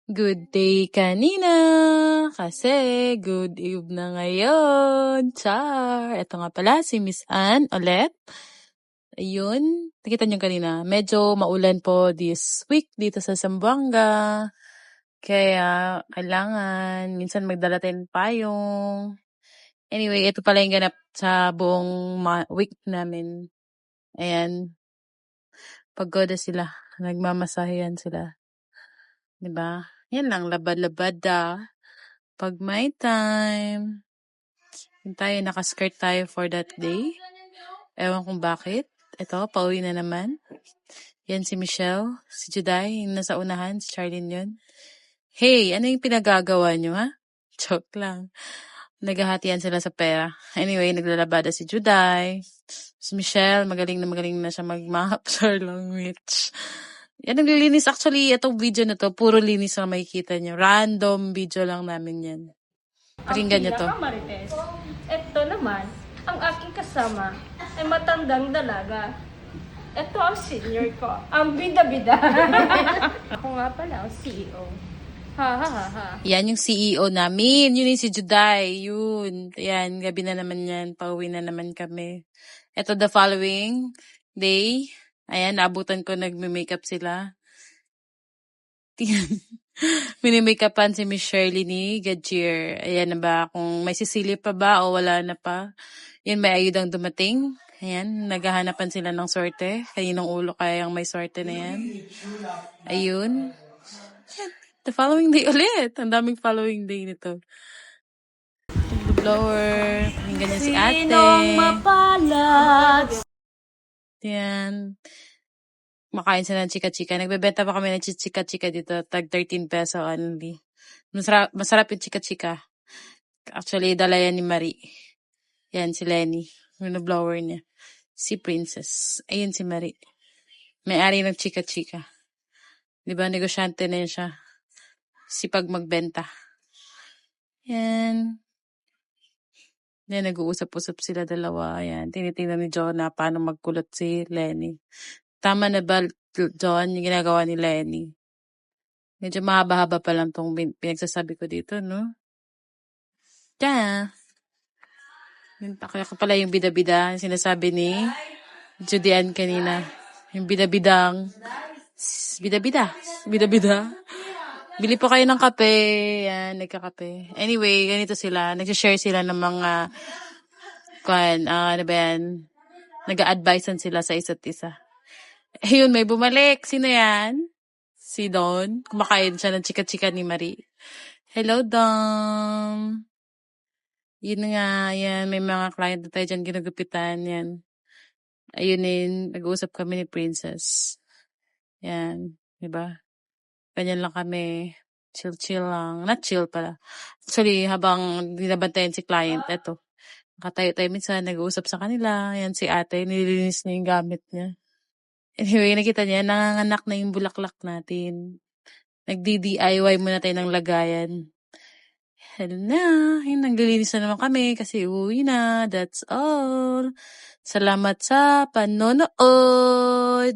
Good day kanina, kasi good eve na ngayon. Char! Ito nga pala si Miss Ann ulit. Ayun, nakita niyo kanina, medyo maulan po this week dito sa Zamboanga. Kaya kailangan minsan magdala tayong payong. Anyway, ito pala yung ganap sa buong week namin. Ayan, pagoda sila. Nagmamasahihan sila. Diba? Yan lang, labad-labad pag may time. Yun tayo, nakaskirt tayo for that day. Ewan kung bakit. Ito, pauwi na naman. Yan si Michelle, si Juday, yung nasa unahan, si Charlene yun. Hey, ano yung pinagagawa nyo, ha? Joke lang. Naghahatian sila sa pera. Anyway, naglalabada si Juday. Si Michelle, magaling na siya mag-map. Charlang witch. Yan, naglilinis. Actually, itong video na to, puro linis na makikita nyo. Random video lang namin yan. Pakinggan nyo to. Ang Marites. Ito naman, ang aking kasama ay matandang dalaga. Ito ang senior ko, ang bida-bida. Ako nga pala ang CEO. Ha ha ha ha. Yan yung CEO namin. Yun yung si Juday. Yun. Yan, gabi na naman yan. Pauwi na naman kami. Ito the following day. Ayan, naabutan ko nagme-makeup sila. Mini-makeupan si Miss Shirley ni Gajier. Ayan na ba? Kung may sisilip pa ba o wala na pa. Yan, may ayudang dumating. Ayan, naghahanapan sila ng sorte. Kaninong ulo kaya yung may sorte na yan. Ayun. Ayan, the following day ulit. Ang daming following day nito. Blower. Pakinggan niya si ate. Sinong mapalad? Yan. Makain sila ng chika-chika. Nagbebenta pa kami ng chika-chika dito. Tag 13 peso only. Masarap yung chika-chika. Actually, dala yan ni Marie. Yan, si Lenny. Yung blower niya. Si Princess. Ayun si Marie. May-ari ng chika-chika. Diba, negosyante na yun siya. Sipag magbenta. Yan. Yan, nag-uusap-usap sila dalawa. Yan, tinitingnan ni Jonah paano magkulot si Lenny. Tama na ba, John, yung ginagawa ni Lenny? Medyo mahaba-haba pa lang tong pinagsasabi ko dito, no? Kaya pala yung bida-bida, yung sinasabi ni Judy Ann kanina. Yung bida-bidang, bida-bida. Bili po kayo ng kape. Yan, nagkakape. Anyway, ganito sila. Nagsishare sila ng mga, ano ba yan? Nag-a-advisean sila sa isa't isa. Ayun, may bumalik. Sino yan? Si Don. Kumakain siya ng chika-chika ni Marie. Hello, Don. Yun nga, yan. May mga client na tayo dyan ginugupitan. Yan. Ayun din, nag-uusap kami ni Princess. Yan. Diba? Ganyan lang kami. Chill-chill lang. Not chill pala. Actually, habang dinabantayan si client, eto. Nakatayo-tayo minsan, nag-uusap sa kanila. Yan si ate, nililinis niya yung gamit niya. Anyway, nakita niya, nanganganak na yung bulaklak natin. Nagdi-DIY muna tayo ng lagayan. Hello na. Yun, naglilinis na naman kami kasi uwi na. That's all. Salamat sa panonood.